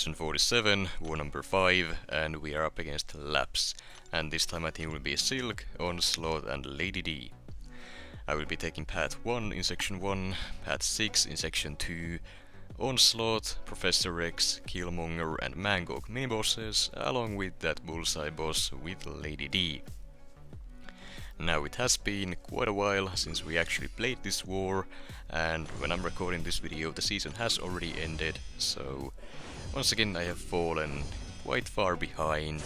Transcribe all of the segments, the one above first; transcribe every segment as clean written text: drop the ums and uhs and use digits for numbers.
S47, war number 5, and we are up against LÆPS. And this time my team will be Silk, Onslaught and Lady D. I will be taking Path 1 in Section 1, Path 6 in Section 2, Onslaught, Professor X, Killmonger and Mangog mini-bosses, along with that Bullseye boss with Lady D. Now it has been quite a while since we actually played this war, and when I'm recording this video the season has already ended, so once again I have fallen quite far behind.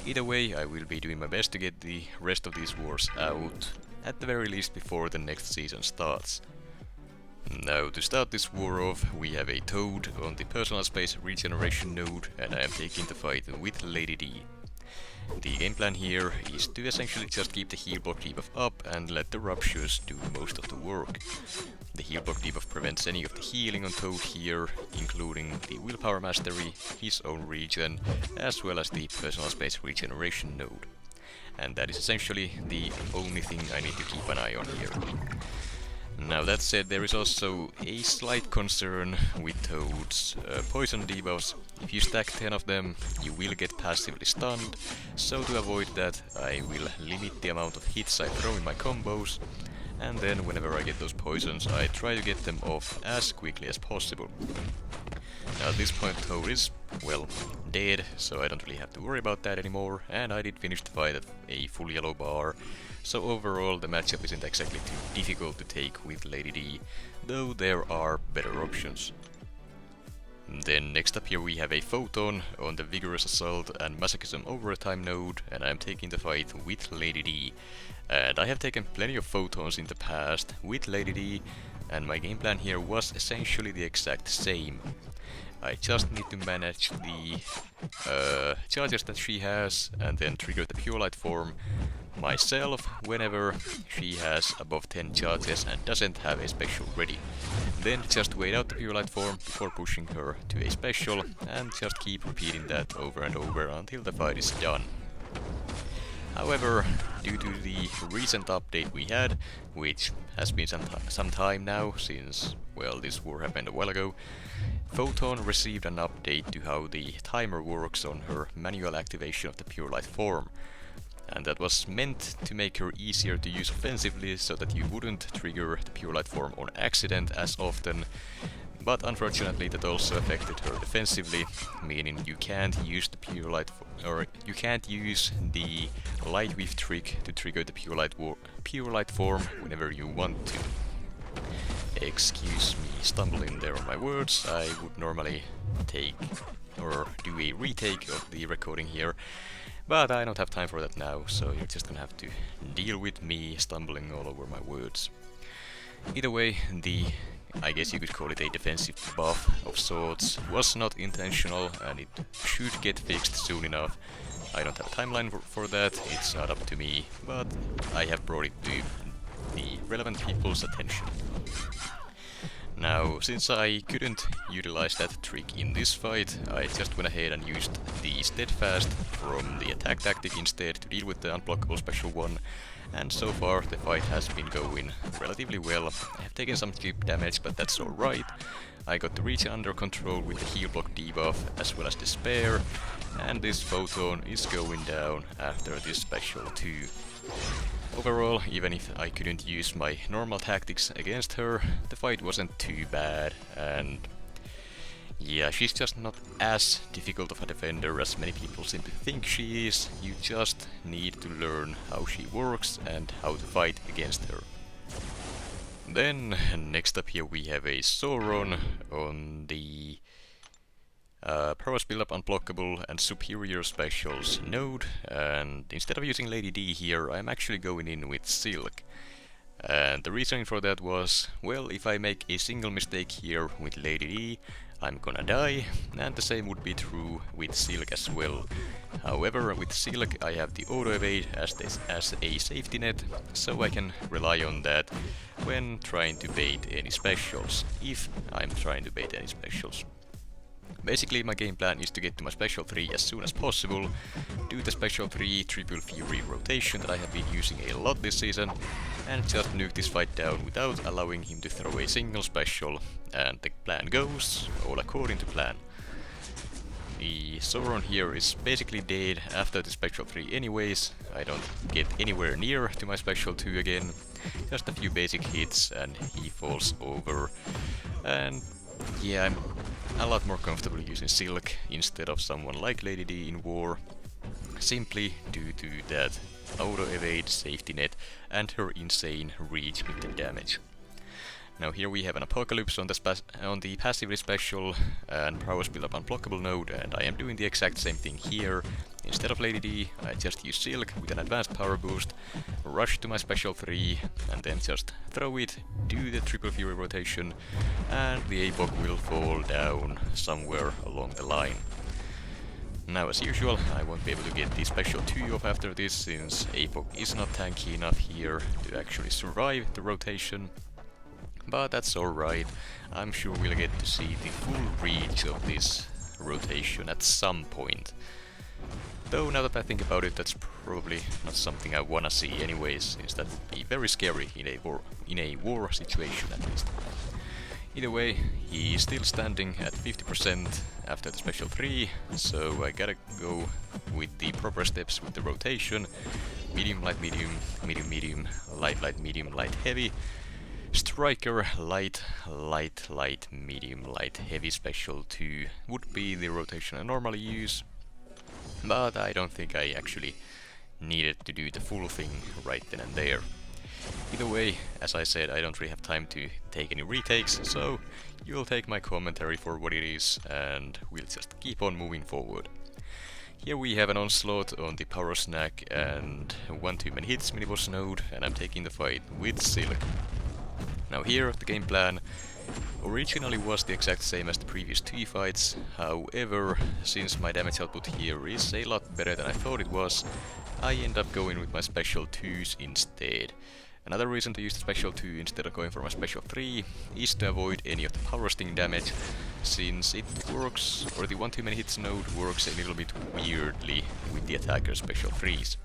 Either way, I will be doing my best to get the rest of these wars out, at the very least before the next season starts. Now to start this war off, we have a Toad on the personal space regeneration node, and I am taking the fight with Lady D. The game plan here is to essentially just keep the heal block debuff up and let the ruptures do most of the work. The heal block debuff prevents any of the healing on Toad here, including the willpower mastery, his own regen, as well as the personal space regeneration node. And that is essentially the only thing I need to keep an eye on here. Now that said, there is also a slight concern with Toad's poison debuffs. If you stack 10 of them, you will get passively stunned, so to avoid that I will limit the amount of hits I throw in my combos, and then whenever I get those poisons I try to get them off as quickly as possible. Now at this point Toad is, well, dead, so I don't really have to worry about that anymore, and I did finish the fight at a full yellow bar. So overall the matchup isn't exactly too difficult to take with Lady D, though there are better options. Then next up here we have a Photon on the Vigorous Assault and Masochism Overtime node, and I'm taking the fight with Lady D. And I have taken plenty of Photons in the past with Lady D, and my game plan here was essentially the exact same. I just need to manage the charges that she has and then trigger the Pure Light form myself whenever she has above 10 charges and doesn't have a special ready. Then just wait out the Pure Light form before pushing her to a special, and just keep repeating that over and over until the fight is done. However, due to the recent update we had, which has been some time now since, well, this war happened a while ago, Photon received an update to how the timer works on her manual activation of the Pure Light form. And that was meant to make her easier to use offensively so that you wouldn't trigger the Pure Light form on accident as often. But unfortunately that also affected her defensively, meaning you can't use the Pure Light you can't use the Light Whiff trick to trigger the Pure Light form whenever you want to. Excuse me stumbling there on my words. I would normally take or do a retake of the recording here, but I don't have time for that now, so you're just gonna have to deal with me stumbling all over my words. Either way, I guess you could call it a defensive buff of sorts, was not intentional and it should get fixed soon enough. I don't have a timeline for that, it's not up to me, but I have brought it to the relevant people's attention. Now, since I couldn't utilize that trick in this fight, I just went ahead and used the Steadfast from the attack tactic instead to deal with the unblockable special one, and so far the fight has been going relatively well. I have taken some chip damage, but that's alright. I got the regen under control with the heal block debuff as well as the spare, and this Photon is going down after this special too. Overall, even if I couldn't use my normal tactics against her, the fight wasn't too bad, and yeah, she's just not as difficult of a defender as many people seem to think she is. You just need to learn how she works and how to fight against her. Then, next up here we have a Sauron on the Prowess Build-Up Unblockable and Superior Specials node, and instead of using Lady D here, I'm actually going in with Silk. And the reasoning for that was, well, if I make a single mistake here with Lady D, I'm gonna die, and the same would be true with Silk as well. However, with Silk I have the auto evade as a safety net, so I can rely on that when trying to bait any specials, if I'm trying to bait any specials. Basically my game plan is to get to my special 3 as soon as possible, do the special 3 triple fury rotation that I have been using a lot this season, and just nuke this fight down without allowing him to throw a single special, and the plan goes all according to plan. The Sauron here is basically dead after the Special 3 anyways. I don't get anywhere near to my Special 2 again. Just a few basic hits and he falls over. And yeah, I'm a lot more comfortable using Silk instead of someone like Lady D in war. Simply due to that auto-evade safety net and her insane reach with the damage. Now here we have an Apocalypse on the passively special and prowess build up unblockable node, and I am doing the exact same thing here. Instead of Lady D, I just use Silk with an advanced power boost, rush to my Special 3, and then just throw it, do the Triple Fury rotation, and the APOC will fall down somewhere along the line. Now as usual, I won't be able to get the Special 2 off after this, since APOC is not tanky enough here to actually survive the rotation. But that's alright, I'm sure we'll get to see the full reach of this rotation at some point. Though now that I think about it, that's probably not something I wanna see anyways, since that would be very scary in a war situation at least. Either way, he is still standing at 50% after the Special 3, so I gotta go with the proper steps with the rotation. Medium, light, medium, medium, medium, light, light, medium, light, heavy. Striker, light, light, light, medium, light, heavy, Special 2 would be the rotation I normally use, but I don't think I actually needed to do the full thing right then and there. Either way, as I said, I don't really have time to take any retakes, so you'll take my commentary for what it is, and we'll just keep on moving forward. Here we have an Onslaught on the Power Snack and 1 too many hits miniboss node, and I'm taking the fight with Silk. Now here, the game plan originally was the exact same as the previous 2 fights, however, since my damage output here is a lot better than I thought it was, I end up going with my Special 2s instead. Another reason to use the Special 2 instead of going for my Special 3 is to avoid any of the power sting damage, since it works, or the 1 too many hits node works a little bit weirdly with the attacker's Special 3s.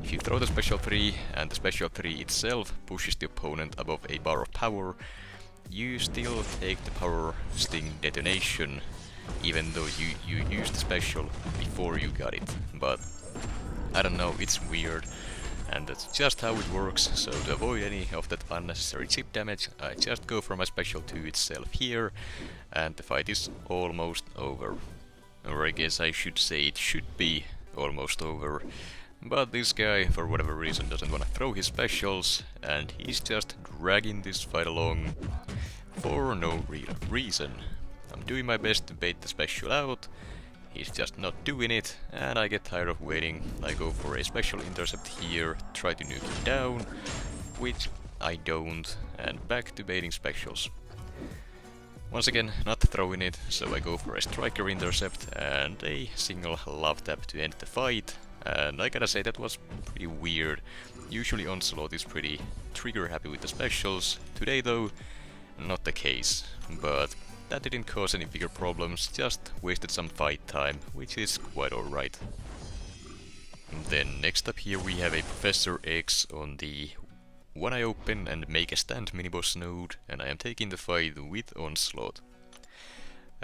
If you throw the Special 3 and the Special 3 itself pushes the opponent above a bar of power, you still take the power sting detonation, even though you used the special before you got it. But I don't know, it's weird, and that's just how it works. So to avoid any of that unnecessary chip damage, I just go for my Special 2 itself here, and the fight is almost over. Or I guess I should say it should be almost over. But this guy, for whatever reason, doesn't want to throw his specials, and he's just dragging this fight along for no real reason. I'm doing my best to bait the special out, he's just not doing it, and I get tired of waiting. I go for a special intercept here, try to nuke him down, which I don't, and back to baiting specials. Once again, not throwing it, so I go for a striker intercept and a single love tap to end the fight. And I gotta say, that was pretty weird. Usually Onslaught is pretty trigger happy with the specials. Today though, not the case. But that didn't cause any bigger problems, just wasted some fight time, which is quite alright. Then next up here we have a Professor X on the One Eye Open and Make a Stand miniboss node, and I am taking the fight with Onslaught.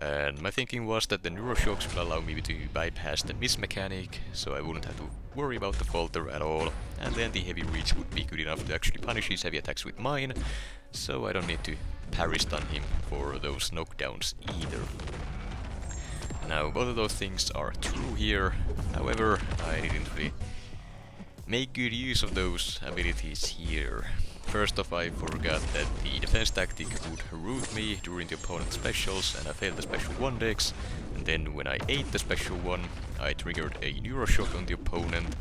And my thinking was that the Neuroshocks will allow me to bypass the miss mechanic, so I wouldn't have to worry about the falter at all, and then the heavy reach would be good enough to actually punish his heavy attacks with mine, so I don't need to parry stun him for those knockdowns either. Now both of those things are true here, however I didn't really make good use of those abilities here. First off, I forgot that the defense tactic would root me during the opponent's specials, and I failed the special 1 dex, and then when I ate the special 1, I triggered a Neuroshock on the opponent,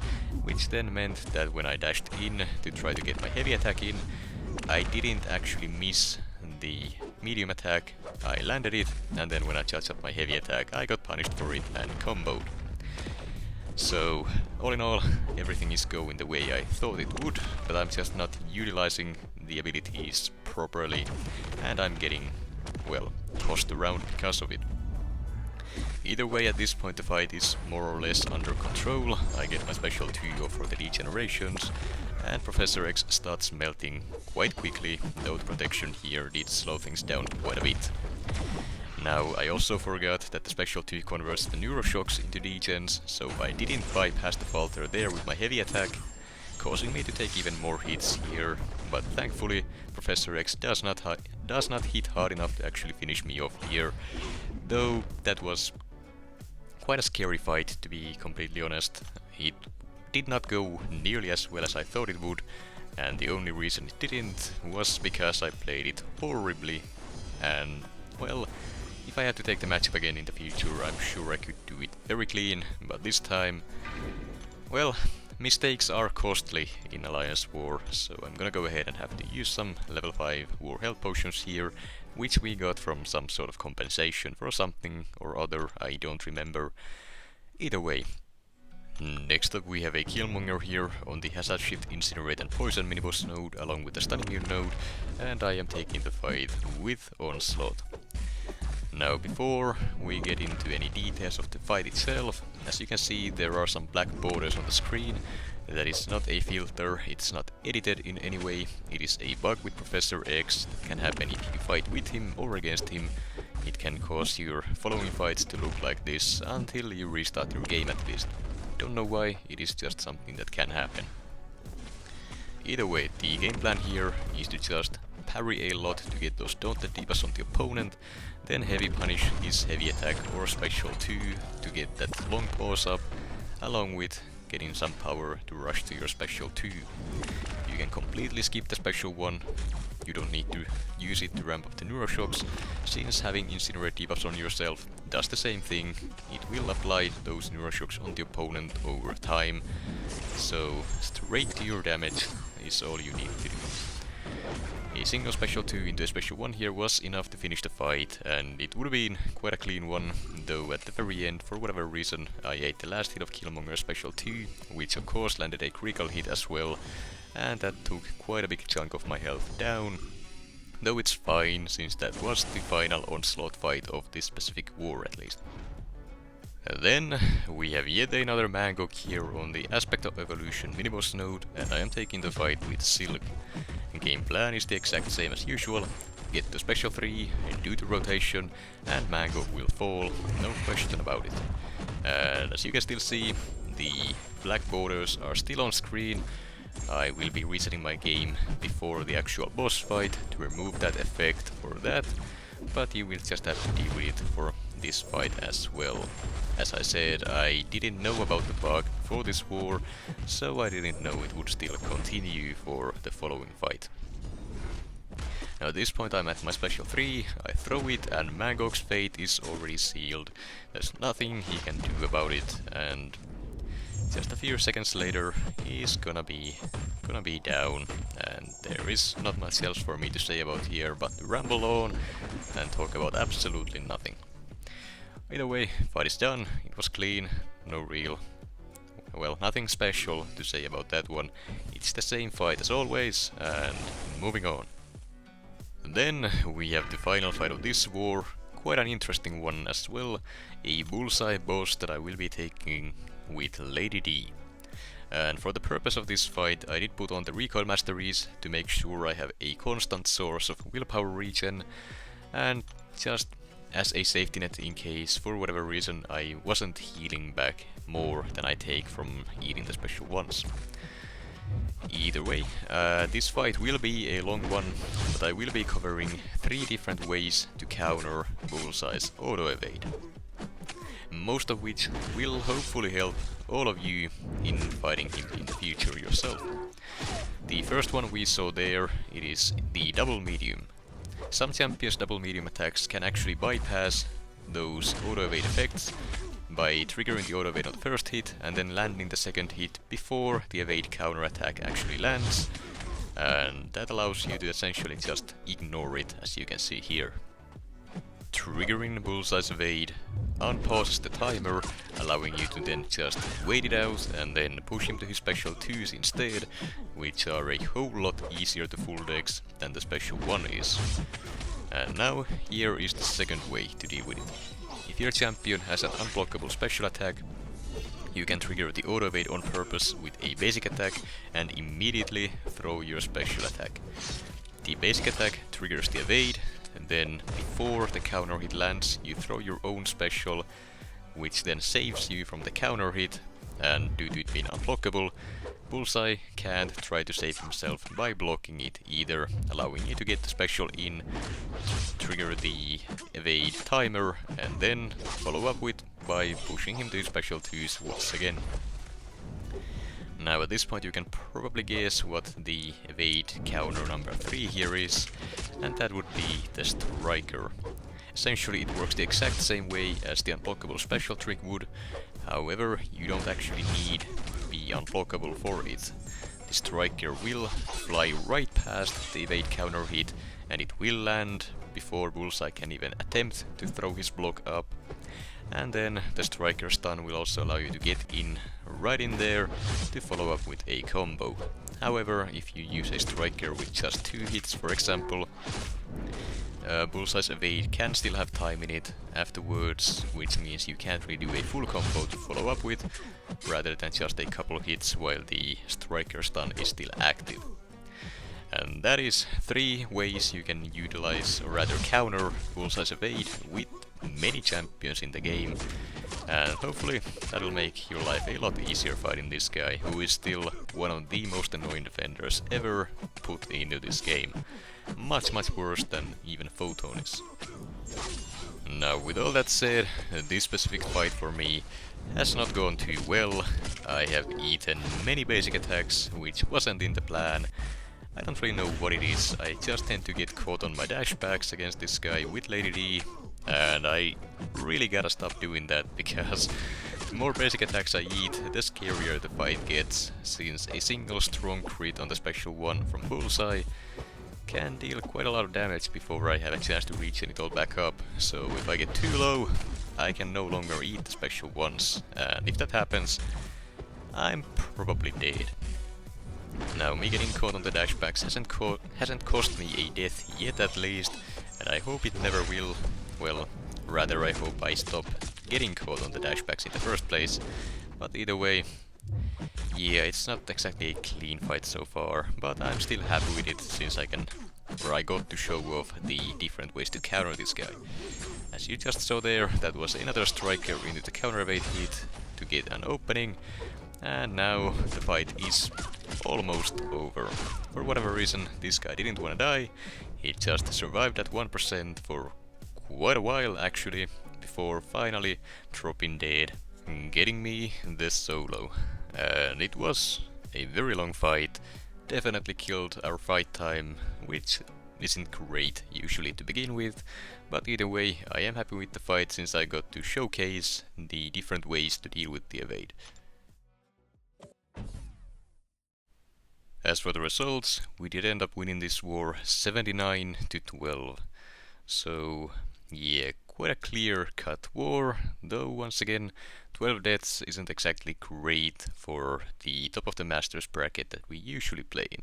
which then meant that when I dashed in to try to get my heavy attack in, I didn't actually miss the medium attack, I landed it, and then when I charged up my heavy attack, I got punished for it and comboed. So, all in all, everything is going the way I thought it would, but I'm just not utilizing the abilities properly, and I'm getting, well, tossed around because of it. Either way, at this point the fight is more or less under control. I get my special 2 for the degenerations, and Professor X starts melting quite quickly, though the protection here did slow things down quite a bit. Now, I also forgot that the special 2 converts the neuroshocks into degens, so I didn't bypass the falter there with my heavy attack, causing me to take even more hits here, but thankfully Professor X does not hit hard enough to actually finish me off here, though that was quite a scary fight, to be completely honest. It did not go nearly as well as I thought it would, and the only reason it didn't was because I played it horribly, and well, if I had to take the matchup again in the future, I'm sure I could do it very clean, but this time, well, mistakes are costly in Alliance War, so I'm gonna go ahead and have to use some level 5 War Health Potions here, which we got from some sort of compensation for something or other, I don't remember. Either way. Next up we have a Killmonger here on the Hazard Shift, Incinerate and Poison miniboss node along with the Stun Immune node, and I am taking the fight with Onslaught. Now, before we get into any details of the fight itself, as you can see there are some black borders on the screen. That is not a filter, it's not edited in any way, it is a bug with Professor X that can happen if you fight with him or against him. It can cause your following fights to look like this until you restart your game at least. Don't know why, it is just something that can happen. Either way, the game plan here is to just parry a lot to get those daunted debuffs on the opponent, then heavy punish his heavy attack or special 2 to get that long pause up, along with getting some power to rush to your special 2. You can completely skip the special 1, you don't need to use it to ramp up the neuroshocks, since having incinerate debuffs on yourself does the same thing. It will apply those neuroshocks on the opponent over time, so straight to your damage is all you need to do. A single special 2 into a special 1 here was enough to finish the fight, and it would have been quite a clean one, though at the very end, for whatever reason, I ate the last hit of Killmonger's special 2, which of course landed a critical hit as well, and that took quite a big chunk of my health down, though it's fine, since that was the final Onslaught fight of this specific war at least. Then we have yet another Mangog here on the Aspect of Evolution miniboss node, and I am taking the fight with Silk. Game plan is the exact same as usual. Get to special 3, do the rotation, and Mangog will fall, no question about it. And as you can still see, the black borders are still on screen. I will be resetting my game before the actual boss fight to remove that effect for that, but you will just have to deal with it for this fight as well. As I said, I didn't know about the bug for this war, so I didn't know it would still continue for the following fight. Now at this point I'm at my special 3, I throw it, and Mangog's fate is already sealed. There's nothing he can do about it, and just a few seconds later he's gonna be down, and there is not much else for me to say about here but to ramble on and talk about absolutely nothing. Either way, fight is done, it was clean, nothing special to say about that one. It's the same fight as always, and moving on. Then we have the final fight of this war, quite an interesting one as well, a Bullseye boss that I will be taking with Lady D. And for the purpose of this fight I did put on the recoil masteries to make sure I have a constant source of willpower regen, and just as a safety net in case, for whatever reason, I wasn't healing back more than I take from eating the special ones. Either way, this fight will be a long one, but I will be covering 3 different ways to counter Bullseye's auto-evade. Most of which will hopefully help all of you in fighting him in the future yourself. The first one we saw there, it is the double medium. Some champions' double medium attacks can actually bypass those auto-evade effects by triggering the auto-evade on the first hit and then landing the second hit before the evade counter attack actually lands, and that allows you to essentially just ignore it, as you can see here. Triggering Bullseye's evade unpauses the timer, allowing you to then just wait it out and then push him to his special 2s instead, which are a whole lot easier to full dex than the special 1 is. And now here is the second way to deal with it. If your champion has an unblockable special attack, you can trigger the auto-evade on purpose with a basic attack and immediately throw your special attack. The basic attack triggers the evade, and then before the counter hit lands, you throw your own special, which then saves you from the counter hit, and due to it being unblockable, Bullseye can't try to save himself by blocking it either, allowing you to get the special in, trigger the evade timer, and then follow up with by pushing him to special 2s once again. Now at this point you can probably guess what the evade counter number 3 here is, and that would be the Striker. Essentially it works the exact same way as the unblockable special trick would, however you don't actually need to be unblockable for it. The Striker will fly right past the evade counter hit, and it will land before Bullseye can even attempt to throw his block up. And then the Striker stun will also allow you to get in right in there to follow up with a combo. However, if you use a Striker with just 2 hits, for example, Bullseye's evade can still have time in it afterwards, which means you can't really do a full combo to follow up with, rather than just a couple hits while the Striker stun is still active. And that is 3 ways you can utilize, or rather counter, Bullseye's evade with many champions in the game, and hopefully that'll make your life a lot easier fighting this guy, who is still one of the most annoying defenders ever put into this game. Much worse than even Photon is. Now with all that said, this specific fight for me has not gone too well. I have eaten many basic attacks, which wasn't in the plan. I don't really know what it is, I just tend to get caught on my dashbacks against this guy with Lady D, and I really gotta stop doing that, because the more basic attacks I eat, the scarier the fight gets, since a single strong crit on the special one from Bullseye can deal quite a lot of damage before I have a chance to regen it all back up. So if I get too low, I can no longer eat the special ones, and if that happens, I'm probably dead. Now, me getting caught on the dashbacks hasn't cost me a death yet at least, and I hope it never will. Well, rather I hope I stop getting caught on the dashbacks in the first place, but either way, yeah, it's not exactly a clean fight so far, but I'm still happy with it since I got to show off the different ways to counter this guy. As you just saw there, that was another Striker into the counter evade hit to get an opening, and now the fight is almost over. For whatever reason, this guy didn't want to die, he just survived at 1% for quite a while actually, before finally dropping dead, getting me the solo. And it was a very long fight, definitely killed our fight time, which isn't great usually to begin with, but either way I am happy with the fight since I got to showcase the different ways to deal with the evade. As for the results, we did end up winning this war 79-12, so yeah, quite a clear-cut war, though once again 12 deaths isn't exactly great for the top of the Masters bracket that we usually play in.